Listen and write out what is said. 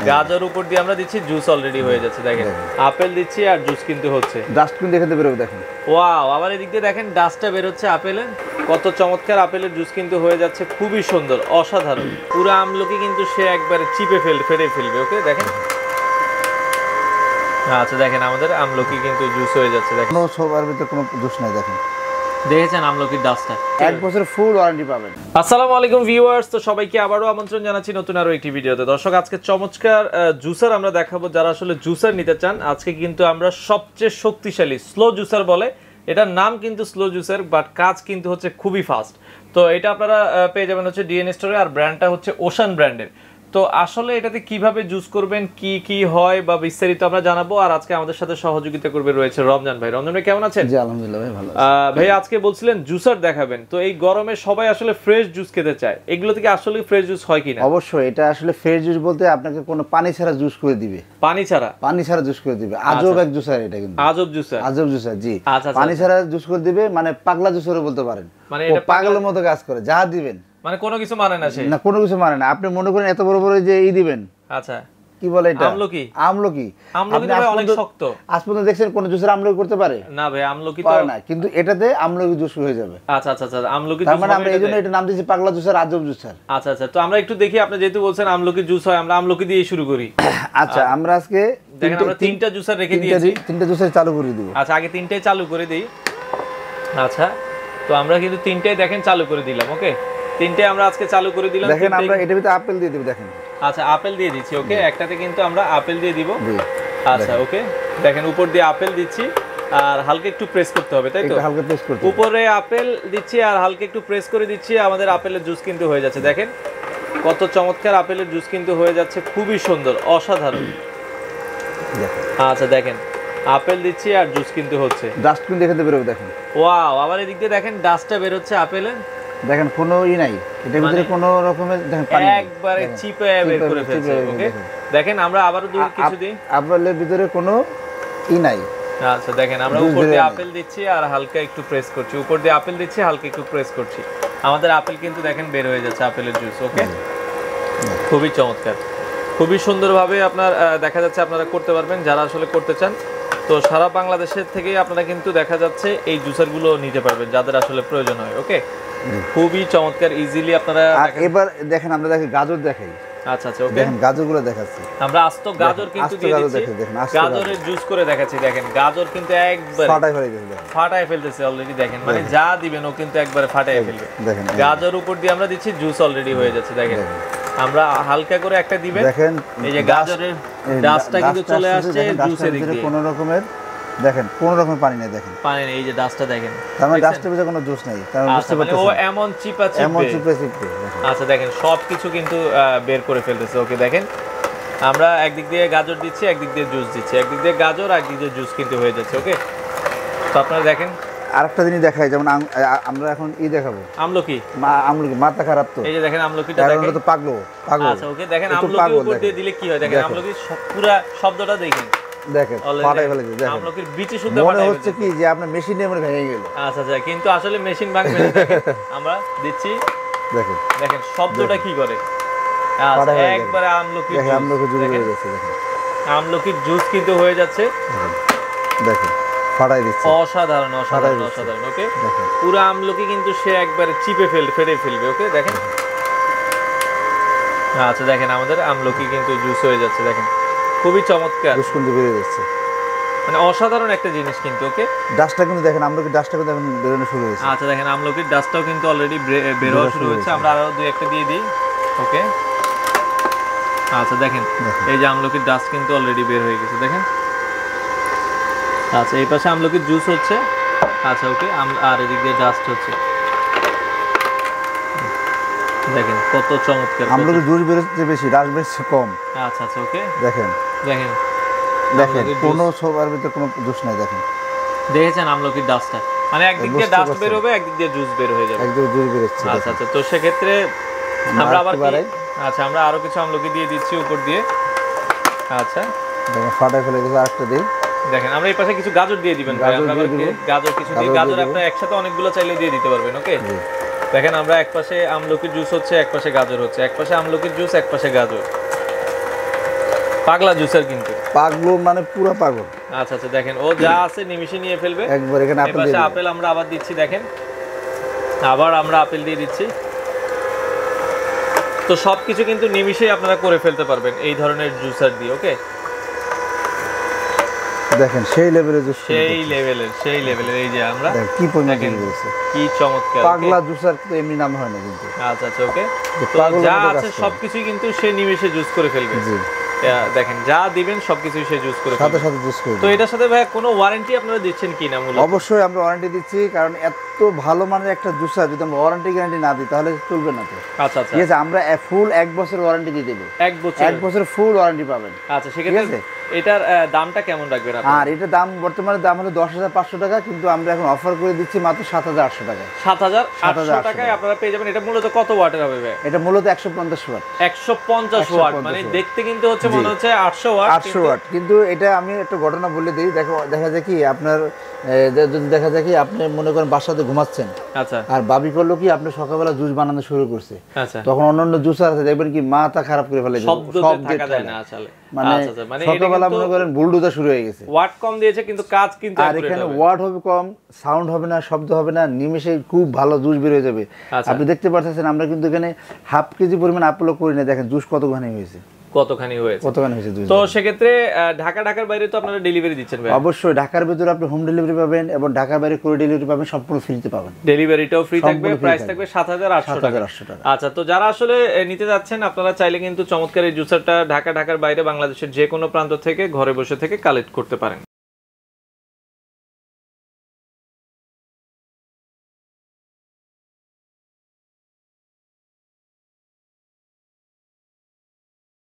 গাজর উপর দিয়ে আমরা দিচ্ছি, জুস অলরেডি হয়ে যাচ্ছে দেখেন। আপেল দিচ্ছি আর জুস কিন্তু হচ্ছে। ডাস্ট কিন্তু এখান থেকে বের হবে দেখেন। ওয়াও, আবার এদিক দিয়ে দেখেন ডাস্টটা বের হচ্ছে আপেলের। কত চমৎকার আপেলের জুস কিন্তু হয়ে যাচ্ছে, খুবই সুন্দর, অসাধারণ। পুরো আমলকি কিন্তু সে একবারে চিপে ফেটে ফেলবে। ওকে দেখেন। আচ্ছা দেখেন আমাদের আমলকি কিন্তু জুস হয়ে যাচ্ছে দেখেন। কোনো সবার ভিতরে কোনো জুস নাই দেখেন। দেখেছেন আমলকির ডাস্টটা, 1 বছর ফুল ওয়ারেন্টি পাবেন। আসসালামু আলাইকুম ভিউয়ার্স, তো সবাইকে আবারও আমন্ত্রণ জানাচ্ছি নতুন আরো একটি ভিডিওতে। দর্শক, আজকে চমৎকার জুসার আমরা দেখাবো, যারা আসলে জুসার নিতে চান। আজকে কিন্তু আমরা সবচেয়ে শক্তিশালী স্লো জুসার বলে, এটার নাম কিন্তু স্লো জুসার, বাট কাজ কিন্তু হচ্ছে খুবই ফাস্ট। তো এটা আপনারা পেয়ে যাবেন হচ্ছে ডিএন স্টোরে, আর ব্র্যান্ডটা হচ্ছে ওশান ব্র্যান্ডের। তো আসলে এটাতে কিভাবে জুস করবেন, কি কি হয় বা বিস্তারিত আমরা জানাবো। আর আজকে আমাদের সাথে সহযোগিতা করবে রয়েছে রমজান ভাই। রমজান ভাই কেমন আছেন? জি আলহামদুলিল্লাহ ভাই ভালো আছি। ভাই আজকে বলছিলেন জুসার দেখাবেন, তো এই গরমে সবাই আসলে ফ্রেশ জুস খেতে চায়, এগুলো থেকে আসলে ফ্রেশ জুস হয় কিনা? অবশ্যই, এটা আসলে ফ্রেশ জুস বলতে আপনাকে কোনো পানি ছাড়া জুস করে দিবে। পানি ছাড়া জুস করে দিবে। আজব এক জুসার এটা, কিন্তু আজব জুসার জি। পানি ছাড়া জুস করে দিবে, মানে পাগলা জুসারও বলতে পারেন। মানে এটা পাগলের মতো কাজ করে, যা দিবেন মানে কোনো কিছু মানে না, সে না কোনো কিছু মানে না। আপনি মনে করেন এত বড় বড় যে দিবেন, আচ্ছা কি বলে এটা, আমলকি তো অনেক শক্ত। আজ পর্যন্ত দেখছেন কোন জুসার আমলকি করতে পারে? না ভাই, আমলকি তো পারে না, কিন্তু এটাতে আমলকি জুস হয়ে যাবে। আচ্ছা আচ্ছা আচ্ছা, আমলকি জুস। তার মানে আমরা এইজন্য এটা নাম দিয়েছি পাগলা জুসার, আজব জুসার। আচ্ছা আচ্ছা, তো আমরা একটু দেখি, আপনি যেহেতু বলছেন আমলকি জুস হয়, আমরা আমলকি দিয়ে শুরু করি। আচ্ছা, আমরা আজকে দেখেন আমরা তিনটা জুসার রেখে দিয়েছি, তিনটা জুসার চালু করে দিব। আচ্ছা, আগে তিনটাই চালু করে দেই। আচ্ছা, তো আমরা কিন্তু তিনটাই দেখেন চালু করে দিলাম। ওকে, তিনটাই আমরা আজকে চালু করে দিলাম। দেখেন আমরা এটার ভিতরে আপেল দিয়ে দিব দেখেন। আচ্ছা, আপেল দিয়ে দিচ্ছি। ওকে, একটাতে কিন্তু আমরা আপেল দিয়ে দিব। আচ্ছা ওকে, দেখেন উপর দিয়ে আপেল দিচ্ছি আর হালকা একটু প্রেস করতে হবে, তাই তো? হালকা প্রেস করতে, উপরে আপেল দিচ্ছি আর হালকা একটু প্রেস করে দিচ্ছি। আমাদের আপেলের জুস কিন্তু হয়ে যাচ্ছে, দেখেন কত চমৎকার আপেলের জুস কিন্তু হয়ে যাচ্ছে, খুবই সুন্দর, অসাধারণ। আচ্ছা দেখেন আপেল দিচ্ছি আর জুস কিন্তু হচ্ছে। ডাস্ট কিন্তু এখান থেকে বের হবে দেখেন। ওয়াও, আবার এদিক দিয়ে দেখেন ডাস্টটা বের হচ্ছে আপেলের। দেখেন কোনো নাই, এটার ভিতরে কোনো রকমের দেখেন পানি একবারে চিপে বের করে ফেলছে। ওকে দেখেন আমরা আবারো দুই কিছু দিই, আপেলের ভিতরে কোনো নাই। আচ্ছা দেখেন আমরা উপর দিয়ে আপেল দিচ্ছি আর হালকা একটু প্রেস করছি, উপর দিয়ে আপেল দিচ্ছি হালকা একটু প্রেস করছি। আমাদের আপেল কিন্তু দেখেন বের হয়ে যাচ্ছে আপেলের জুস। ওকে, খুবই চমৎকার, খুবই সুন্দরভাবে আপনার দেখা যাচ্ছে আপনারা করতে পারবেন যারা আসলে করতে চান। তো সারা বাংলাদেশের থেকে আপনারা কিন্তু দেখা যাচ্ছে এই জুসারগুলো নিতে পারবেন যাদের আসলে প্রয়োজন হয়। ওকে, খুবই চমৎকার, ইজিলি আপনারা। এবার দেখেন আমরা দেখি গাজর দেখাই। আচ্ছা আচ্ছা ওকে, দেখেন গাজরগুলো দেখাচ্ছি আমরা আস্ত গাজর কিন্তু দিয়ে দিচ্ছি, গাজরের জুস করে দেখাচ্ছি। দেখেন গাজর কিন্তু একবার ফাটায় ফেলতেছে অলরেডি, দেখেন মানে যা দিবেন ও কিন্তু একবারে ফাটায় ফেলবে। দেখেন গাজর উপর দিয়ে আমরা দিচ্ছি, জুস অলরেডি হয়ে যাচ্ছে। দেখেন আমরা হালকা করে একটা দিবেন, দেখেন এই যে গাজরের ডাস্টটা কিন্তু চলে আসছে জুসের দিকে। কোনো রকমের দেখেন কোনো রকমের পানি নেই, দেখেন পানি নেই, এই যে ডাস্টটা দেখেন, তার মানে ডাস্টের ভিতরে কোনো জুস নাই, তার মানে বুঝতে পারছেন ও এমন চিপে আচ্ছা দেখেন সবকিছু কিন্তু বের করে ফেলতেছে। ওকে দেখেন আমরা একদিক দিয়ে গাজর দিচ্ছি, একদিক দিয়ে জুস দিচ্ছি, একদিক দিয়ে গাজর আর একদিক দিয়ে জুস কিন্তু হয়ে যাচ্ছে। ওকে, তো আপনারা দেখেন আরেকটা জিনিস দেখাই, যেমন আমরা এখন দেখাবো আমলকি মাথা খারাপ, তো এই যে দেখেন আমলকিটা দেখেন, তো পাগলো। আচ্ছা ওকে, দেখেন আমলকি উপর দিয়ে দিলে কি হয়, দেখেন আমলকি পুরো শব্দটা দেখেন, দেখেন ফাটাই ফেলেছে। দেখেন আমলকির বিচি শুদ্ধ মনে হচ্ছে কি যে আপনার মেশিন দিয়ে ভেঙে গেল। আচ্ছা আচ্ছা, কিন্তু আসলে মেশিন ভাঙবে না। আমরা দিচ্ছি, দেখেন দেখেন শব্দটা কি করে। আচ্ছা একবারে আমলকির জুস হয়ে যাচ্ছে, দেখেন আমলকির জুস কিন্তু হয়ে যাচ্ছে, দেখেন ফাটাই দিচ্ছে, অসাধারণ অসাধারণ অসাধারণ। ওকে, পুরো আমলকি কিন্তু সে একবারে চিপে ফেটে ফেলবে। ওকে দেখেন, আচ্ছা দেখেন আমাদের আমলকি কিন্তু জুস হয়ে যাচ্ছে, দেখেন খুবই চমৎকার, জুস কিন্তু বেরিয়ে যাচ্ছে, মানে অসাধারণ একটা জিনিস কিন্তু। ওকে, ডাস্টটা কিন্তু দেখেন আমলকির ডাস্টটা কিন্তু এখন বেরোনো শুরু হয়েছে। আচ্ছা দেখেন আমলকির ডাস্টটাও কিন্তু অলরেডি বের হওয়া শুরু হয়েছে, আমরা আরো দুই একটা দিয়ে দিই। ওকে, আচ্ছা দেখেন এই যে আমলকির ডাস্ট কিন্তু অলরেডি বের হয়ে গেছে, দেখেন। আচ্ছা এই পাশে আমলকির জুস হচ্ছে। আচ্ছা ওকে, আর এদিক দিয়ে ডাস্ট হচ্ছে, দেখেন কত চমৎকার। আমলকির জুস বেরোচ্ছে বেশি, ডাস্ট বেরোচ্ছে কম। আচ্ছা আচ্ছা ওকে, দেখেন দেখেন দেখেন কোনো সবার ভিতরে কোনো জুস নাই। দেখেন দেখেছেন আমলকির ডাস্টটা, মানে একদিক দিয়ে ডাস্ট বের হবে, একদিক দিয়ে জুস বের হয়ে যাবে, একদম জুস বের হচ্ছে। আচ্ছা আচ্ছা, তো সেক্ষেত্রে আমরা আবার আচ্ছা আমরা আরো কিছু আমলকি দিয়ে দিচ্ছি উপর দিয়ে। আচ্ছা দেখেন ফাটাই ফেলে গেছে, আরেকটা দিই। দেখেন আমরা এই পাশে কিছু গাজর দিয়ে দিবেন, গাজর কিছু দিয়ে, গাজর আপনারা একসাথে অনেকগুলো চাইলে দিয়ে দিতে পারবেন। ওকে দেখেন আমরা এক পাশে আমলকির জুস হচ্ছে, এক পাশে গাজর হচ্ছে, এক পাশে আমলকির জুস, এক পাশে গাজর। পাগলা জুসার কিন্তু পাগলো মানে পুরো পাগল। আচ্ছা আচ্ছা, দেখেন ও যা আছে নিমিশে নিয়ে ফেলবে একবার। এখানে আপেল এপাশে দিয়ে আপেল আমরা আবার দিচ্ছি, দেখেন আবার আমরা আপেল দিয়ে দিচ্ছি। তো সবকিছু কিন্তু নিমিশেই আপনারা করে ফেলতে পারবেন এই ধরনের জুসার দিয়ে। ওকে, দেখেন সেই লেভেলের জুস, সেই লেভেলের এই যে আমরা কি পরিমাণ জুস বলছে, কি চমৎকার। পাগলা জুসার তো এমনি নাম হয় না কিন্তু। আচ্ছা আচ্ছা, ওকে, তো যা আছে সবকিছুই কিন্তু সে নিমিশে জুস করে ফেলবে। জি, দেখেন যা দিবেন সবকিছুই সে জুস করে সাথে সাথে জুস করে। তো এটার সাথে ভাই কোনো ওয়ারেন্টি আপনারা দিচ্ছেন কিনা? মূলত অবশ্যই আমরা ওয়ারেন্টি দিচ্ছি, কারণ এত ভালো মানের একটা জুসার যদি আমরা ওয়ারেন্টি গ্যারান্টি না দিই তাহলে চলবে না। তো আচ্ছা আচ্ছা, ঠিক আছে, আমরা ফুল 1 বছর ওয়ারেন্টি দিয়ে দেব। 1 বছর ফুল ওয়ারেন্টি পাবেন। আচ্ছা, সেক্ষেত্রে এটার দামটা কেমন রাখবেন আপনি? আর এটা দাম বর্তমানে দাম হলো 10,500 টাকা, কিন্তু আমরা এখন অফার করে দিচ্ছি মাত্র 7,800 টাকা। 7,800 টাকায় আপনারা পেয়ে যাবেন। এটা মূলত কত ওয়াটের হবে ভাই? এটা মূলত 150 ওয়াট। 150 ওয়াট, মানে দেখতে কিন্তু হচ্ছে মনে হচ্ছে 800 ওয়াট। 800 ওয়াট, কিন্তু এটা আমি একটা ঘটনা বলে দিই। দেখা যায় কি আপনার যদি দেখা যায় কি আপনি মনে করেন বাসাতে ঘুমাচ্ছেন, আচ্ছা, আর বাবি করলো কি আপনি সকালবেলা জুস বানানো শুরু করছে, আচ্ছা, তখন অন্যান্য জুসার আছে দেখবেন কি মাথা খারাপ করে ফেলে, সব থাকা যায় না আসলে। মানে সকালবেলা মনে করেন বুলডোজার শুরু হয়ে গেছে। ওয়াট কম দিয়েছে কিন্তু কাজ কিন্তু আর এখানে ওয়াট হবে কম, সাউন্ড হবে না, শব্দ হবে না, নিমেষে খুব ভালো জুস বের হয়ে যাবে। আপনি দেখতে পাচ্ছেন আমরা কিন্তু এখানে হাফ কেজি পরিমাণ আপেল করি না, দেখেন জুস কতখানি হয়েছে। তো সেক্ষেত্রে ঢাকার বাইরে তো আপনারা ডেলিভারি দিচ্ছেন ভাই? অবশ্যই, ঢাকার ভিতরে আপনি হোম ডেলিভারি পাবেন এবং ঢাকার বাইরে করে ডেলিভারি পাবেন, সম্পূর্ণ ফ্রিতে পাবেন। ডেলিভারিটাও ফ্রি থাকবে, প্রাইস থাকবে 7,800 টাকা। আচ্ছা, তো যারা আসলে নিতে যাচ্ছেন আপনারা চাইলে কিন্তু চমৎকার এই জুসারটা ঢাকার বাইরে বাংলাদেশের যে কোনো প্রান্ত থেকে ঘরে বসে থেকে কালেক্ট করতে পারেন।